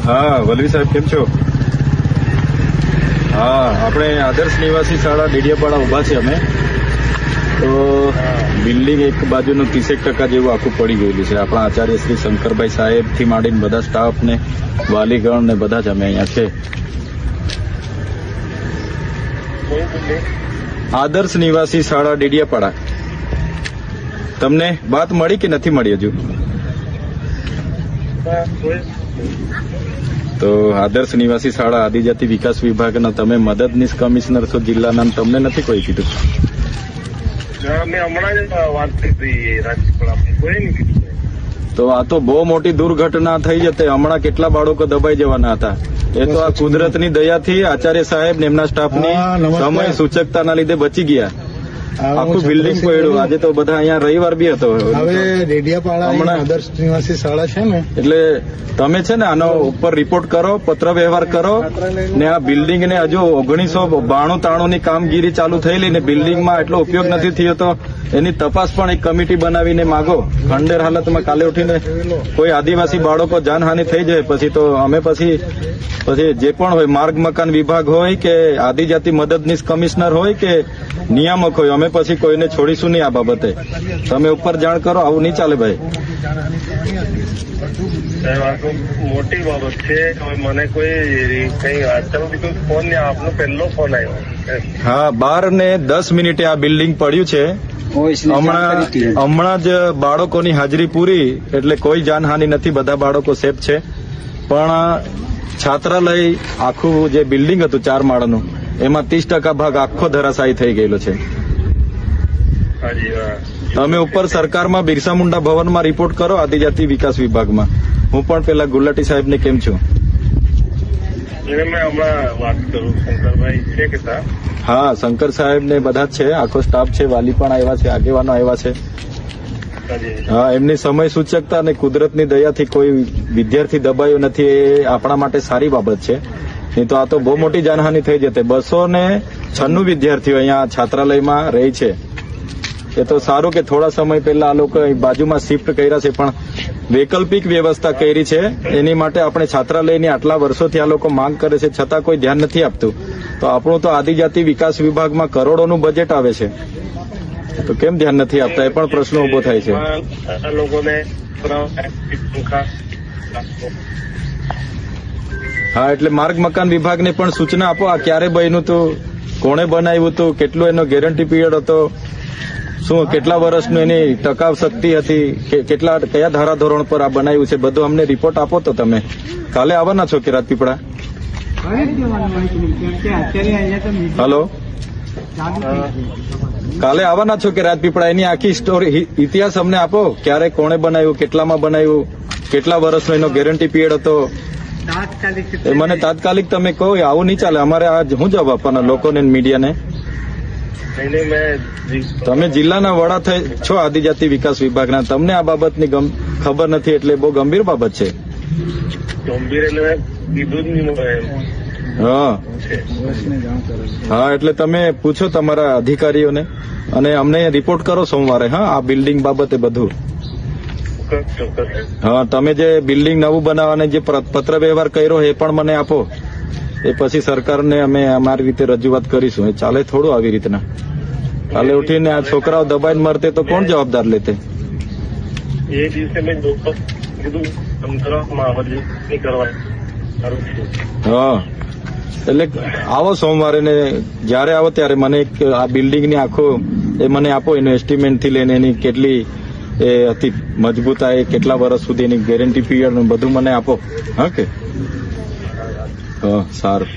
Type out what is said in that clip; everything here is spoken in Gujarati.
હા વલવી સાહેબ કેમ છો? હા આપણે આદર્શ નિવાસી શાળા ડેડિયાપાડા ઉભા છે અમે તો બિલ્ડિંગ એક બાજુનું 30% જેવું આખું પડી ગયેલું છે. આપણા આચાર્ય શ્રી શંકરભાઈ સાહેબ થી માંડીને બધા સ્ટાફ ને વાલીગણ ને બધા જ અમે અહીંયા છે. આદર્શ નિવાસી શાળા ડેડિયાપાડા. તમને વાત મળી કે નથી મળી હજુ? તો આદર્શ નિવાસી શાળા આદિજાતિ વિકાસ વિભાગના તમે મદદનીશ કમિશનર છો જિલ્લાના, તમને નથી કોઈ કીધું? મેં હમણાં જ વાત કરી રાજપીપળા. તો આ તો બહુ મોટી દુર્ઘટના થઈ જતે. હમણાં કેટલા બાળકો દબાઈ જવાના હતા. એ તો આ કુદરતની દયાથી આચાર્ય સાહેબ ને એમના સ્ટાફની સમય સૂચકતાના લીધે બચી ગયા. આખું બિલ્ડિંગ પડ્યું. આજે તો બધા અહીંયા રવિવાર બી હતો. હવે ડેડિયાપાડા આદર્શ નિવાસી શાળા છે ને, એટલે તમે છે ને આનો ઉપર રિપોર્ટ કરો, પત્ર વ્યવહાર કરો ને આ બિલ્ડિંગ ને હજુ 1992-93 ની કામગીરી ચાલુ થયેલી ને બિલ્ડિંગમાં એટલો ઉપયોગ નથી થયો તો એની તપાસ પણ એક કમિટી બનાવીને માગો. ખંડેર હાલતમાં કાલે ઉઠીને કોઈ આદિવાસી બાળકો જાનહાનિ થઈ જાય પછી તો અમે પછી જે પણ હોય માર્ગ મકાન વિભાગ હોય કે આદિજાતિ મદદનીશ કમિશનર હોય કે નિયામક હોય, અમે પછી કોઈને છોડીશું નહીં આ બાબતે. તમે ઉપર જાણ કરો, આવું નહીં ચાલે ભાઈ. મોટી બાબત છે. મને કોઈ કઈ કોઈ ફોન ને આપનો પહેલો ફોન આવ્યો. હા 12:10 આ બિલ્ડિંગ પડ્યું છે. હમણાં જ બાળકોની હાજરી પૂરી એટલે કોઈ જાનહાનિ નથી, બધા બાળકો સેફ છે. પણ છાત્રાલય આખું જે બિલ્ડિંગ હતું 4 માળનું એમાં 30% ભાગ આખો ધરાશાયી થઈ ગયેલો છે. તમે ઉપર સરકારમાં બિરસા મુંડા ભવનમાં રિપોર્ટ કરો આદિજાતિ વિકાસ વિભાગમાં. હું પણ પેલા ગુલાટી સાહેબને કેમ છું. હા શંકર સાહેબ ને બધા જ છે, આખો સ્ટાફ છે, વાલી પણ આવ્યા છે, આગેવાનો આવ્યા છે. હા એમની સમય સૂચકતા અને કુદરતની દયાથી કોઈ વિદ્યાર્થી દબાયો નથી. એ આપણા માટે સારી બાબત છે. નહીં તો આ તો બહુ મોટી જાનહાનિ થઈ જતે. 296 વિદ્યાર્થીઓ અહીંયા છાત્રાલયમાં રહી છે. એ તો સારું કે થોડા સમય પહેલા આ લોકો બાજુમાં શિફ્ટ કર્યા છે, પણ વૈકલ્પિક વ્યવસ્થા કરી છે. એની માટે આપણે છાત્રાલયની આટલા વર્ષોથી આ લોકો માંગ કરે છે છતાં કોઈ ધ્યાન નથી આપતું. તો આપણું તો આદિજાતિ વિકાસ વિભાગમાં કરોડોનું બજેટ આવે છે તો કેમ ધ્યાન નથી આપતા? એ પણ પ્રશ્ન ઉભો થાય છે. હા એટલે માર્ગ મકાન વિભાગને પણ સૂચના આપો. આ ક્યારે બન્યું હતું, કોણે બનાવ્યું હતું, કેટલો એનો ગેરંટી પીરિયડ હતો, શું કેટલા વર્ષનું એની ટકાવ શક્તિ હતી, કયા ધારાધોરણ પર આ બનાવ્યું છે, બધું અમને રિપોર્ટ આપો. તો તમે કાલે આવવાના છો કે રાજપીપળા? હલો, કાલે આવવાના છો કે રાજપીપળા? એની આખી સ્ટોરી ઇતિહાસ અમને આપો. ક્યારે કોણે બનાવ્યું, કેટલામાં બનાવ્યું, કેટલા વર્ષનો એનો ગેરંટી પીરિયડ હતો એ મને તાત્કાલિક તમે કહો. આવું નહીં ચાલે. અમારે આ શું જવાબ આપવાના લોકોને, મીડિયાને? તમે જિલ્લાના વડા છો આદિજાતિ વિકાસ વિભાગના, તમને આ બાબતની ખબર નથી એટલે બહુ ગંભીર બાબત છે. હા એટલે તમે પૂછો તમારા અધિકારીઓને અને અમને રિપોર્ટ કરો સોમવારે. હા આ બિલ્ડિંગ બાબતે બધું. હા તમે જે બિલ્ડિંગ નવું બનાવવાને જે પત્ર વ્યવહાર કર્યો એ પણ મને આપો. એ પછી સરકારને અમે અમારી રીતે રજૂઆત કરીશું. એ ચાલે થોડું આવી રીતના? કાલે ઉઠીને આ છોકરાઓ દબાઈને મરતે તો કોણ જવાબદાર લેતે? એ દિવસે મેં કીધું હા એટલે આવો સોમવારે ને જયારે આવો ત્યારે મને આ બિલ્ડિંગની આખો એ મને આપો. એનું એસ્ટિમેટ થી લઈને એની કેટલી એ હતી મજબૂતાઈ, કેટલા વર્ષ સુધી એની ગેરંટી પીરિયડ બધું મને આપો. હા કે હા સારું.